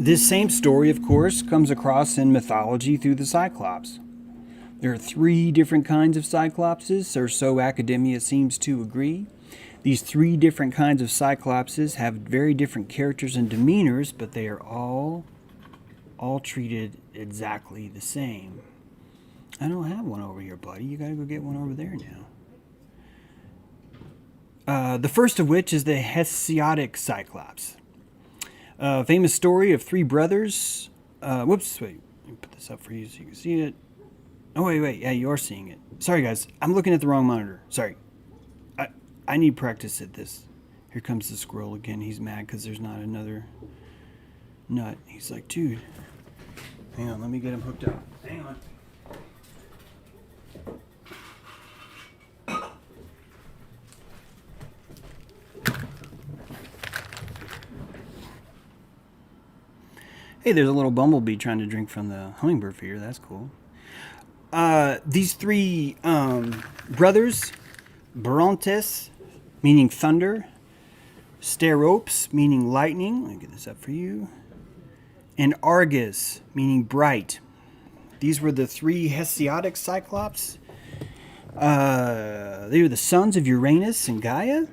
This same story, of course, comes across in mythology through the Cyclops. There are 3 different kinds of Cyclopses, or so academia seems to agree. These 3 different kinds of Cyclopses have very different characters and demeanors, but they are all treated exactly the same. I don't have one over here, buddy. You gotta go get one over there now. The first of which is the Hessiatic Cyclops. A famous story of 3 brothers. Whoops, wait. Let me put this up for you so you can see it. Oh, wait. Yeah, you are seeing it. Sorry, guys. I'm looking at the wrong monitor. Sorry. I need practice at this. Here comes the squirrel again. He's mad because there's not another nut. He's like, dude. Hang on. Let me get him hooked up. Hang on. Hey, there's a little bumblebee trying to drink from the hummingbird feeder. That's cool. These 3 brothers, Barontes, meaning thunder, Steropes, meaning lightning. Let me get this up for you. And Argus, meaning bright. These were the 3 Hessiatic Cyclops. They were the sons of Uranus and Gaia.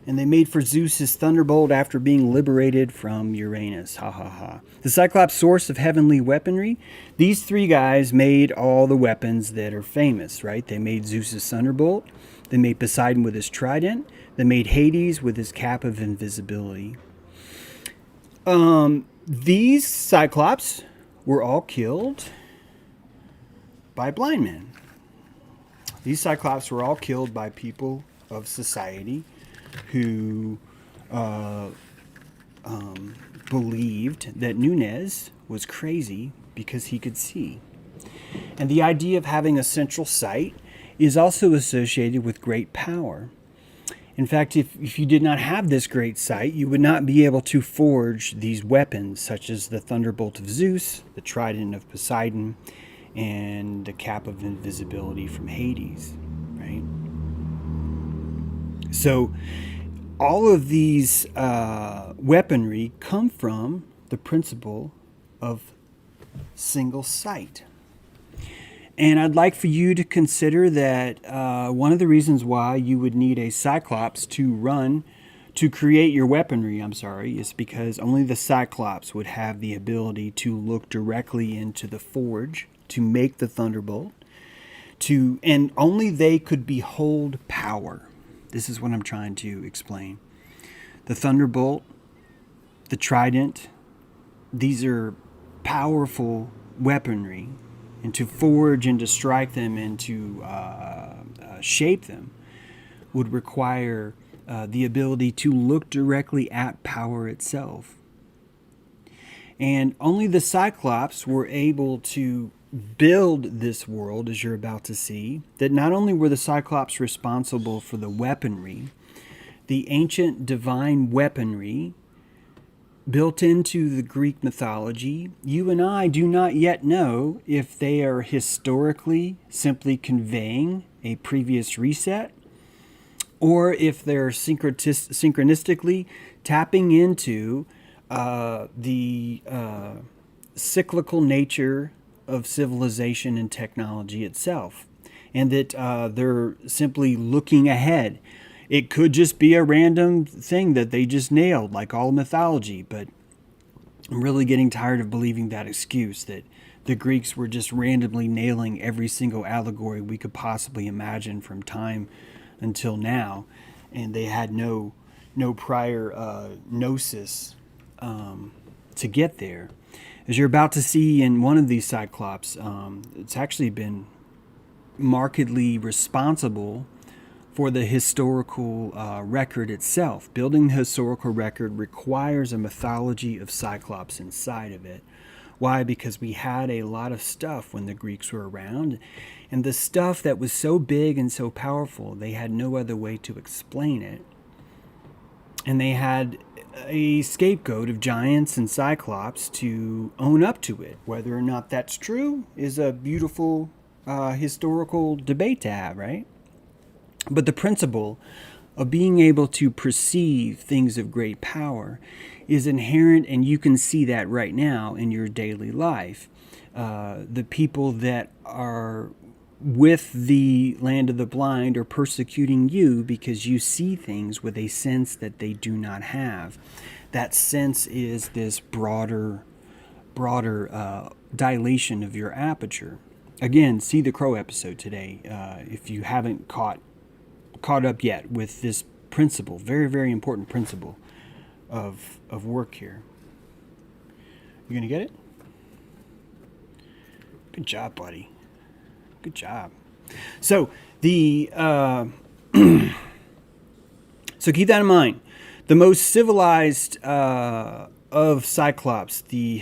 And they made for Zeus his thunderbolt after being liberated from Uranus. Ha ha ha. The Cyclops' source of heavenly weaponry. These 3 guys made all the weapons that are famous, right? They made Zeus's thunderbolt. They made Poseidon with his trident. They made Hades with his cap of invisibility. These Cyclops were all killed by blind men. These Cyclops were all killed by people of society who believed that Nunez was crazy because he could see. And the idea of having a central sight is also associated with great power. In fact, if you did not have this great sight, you would not be able to forge these weapons, such as the thunderbolt of Zeus, the trident of Poseidon, and the cap of invisibility from Hades, right? So all of these weaponry come from the principle of single sight. And I'd like for you to consider that one of the reasons why you would need a Cyclops to create your weaponry, is because only the Cyclops would have the ability to look directly into the forge to make the thunderbolt, and only they could behold power. This is what I'm trying to explain. The thunderbolt, the trident, these are powerful weaponry, and to forge and to strike them and to shape them would require the ability to look directly at power itself. And only the Cyclops were able to build this world, as you're about to see, that not only were the Cyclops responsible for the weaponry, the ancient divine weaponry built into the Greek mythology, you and I do not yet know if they are historically simply conveying a previous reset, or if they're synchronistically tapping into the cyclical nature of civilization and technology itself, and that they're simply looking ahead. It could just be a random thing that they just nailed, like all mythology, but I'm really getting tired of believing that excuse that the Greeks were just randomly nailing every single allegory we could possibly imagine from time until now, and they had no prior gnosis to get there. As you're about to see in one of these Cyclops, it's actually been markedly responsible for the historical record itself. Building the historical record requires a mythology of Cyclops inside of it. Why? Because we had a lot of stuff when the Greeks were around, and the stuff that was so big and so powerful, they had no other way to explain it. And they had a scapegoat of giants and Cyclops to own up to it. Whether or not that's true is a beautiful historical debate to have, right? But the principle of being able to perceive things of great power is inherent, and you can see that right now in your daily life. The people that are with the land of the blind are persecuting you because you see things with a sense that they do not have. That sense is this broader dilation of your aperture. Again, see the Crow episode today if you haven't caught up yet with this principle, very, very important principle of work here. You gonna get it? Good job, buddy. Good job. So the so keep that in mind. The most civilized of Cyclops, the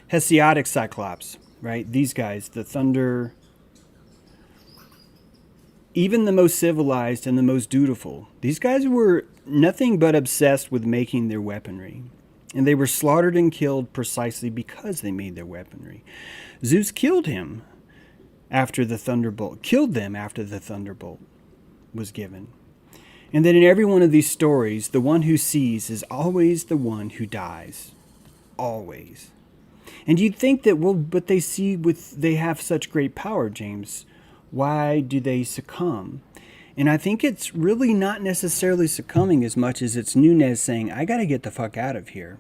Hessiatic Cyclops, right? These guys, the thunder. Even the most civilized and the most dutiful, these guys were nothing but obsessed with making their weaponry. And they were slaughtered and killed precisely because they made their weaponry. Zeus killed them after the thunderbolt was given. And then in every one of these stories, the one who sees is always the one who dies. Always. And you'd think that, well, but they have such great power, James. Why do they succumb? And I think it's really not necessarily succumbing as much as it's Nunez saying, I got to get the fuck out of here.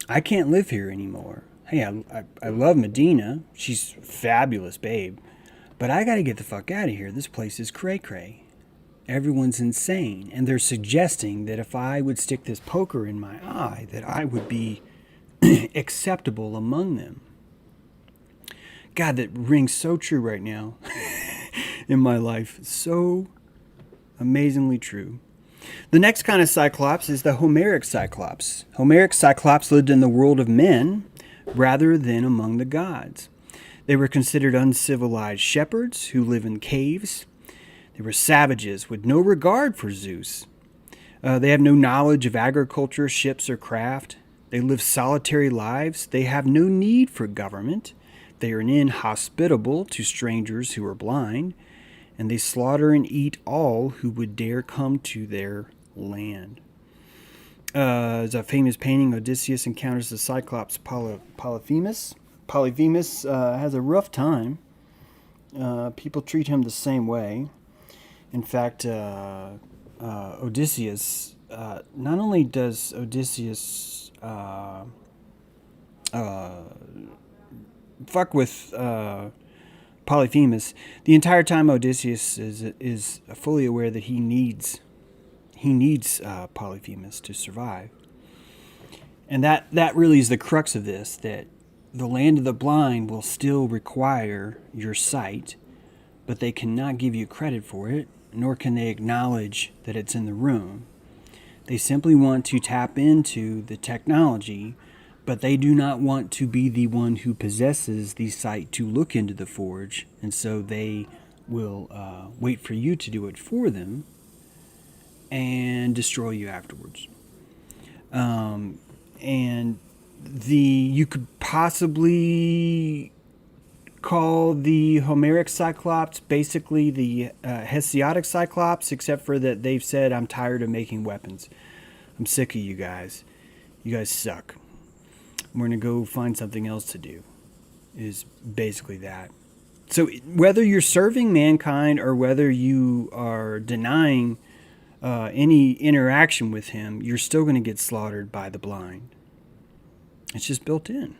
I can't live here anymore. Hey, I love Medina. She's a fabulous babe. But I got to get the fuck out of here. This place is cray-cray. Everyone's insane. And they're suggesting that if I would stick this poker in my eye, that I would be acceptable among them. God, that rings so true right now in my life. So amazingly true. The next kind of Cyclops is the Homeric Cyclops. Homeric Cyclops lived in the world of men rather than among the gods. They were considered uncivilized shepherds who live in caves. They were savages with no regard for Zeus. They have no knowledge of agriculture, ships, or craft. They live solitary lives. They have no need for government. They are inhospitable to strangers who are blind, and they slaughter and eat all who would dare come to their land. There's a famous painting, Odysseus encounters the Cyclops Polyphemus. Polyphemus has a rough time. People treat him the same way. In fact, Odysseus, not only does Odysseus fuck with Polyphemus, the entire time Odysseus is fully aware that he needs Polyphemus to survive. And that really is the crux of this, that the land of the blind will still require your sight, but they cannot give you credit for it, nor can they acknowledge that it's in the room. They simply want to tap into the technology, but they do not want to be the one who possesses the sight to look into the forge, and so they will wait for you to do it for them and destroy you afterwards. And you could possibly call the Homeric Cyclops basically the Hessiatic Cyclops, except for that they've said, I'm tired of making weapons. I'm sick of you guys. You guys suck. We're going to go find something else to do, is basically that. So whether you're serving mankind or whether you are denying any interaction with him, you're still going to get slaughtered by the blind. It's just built in.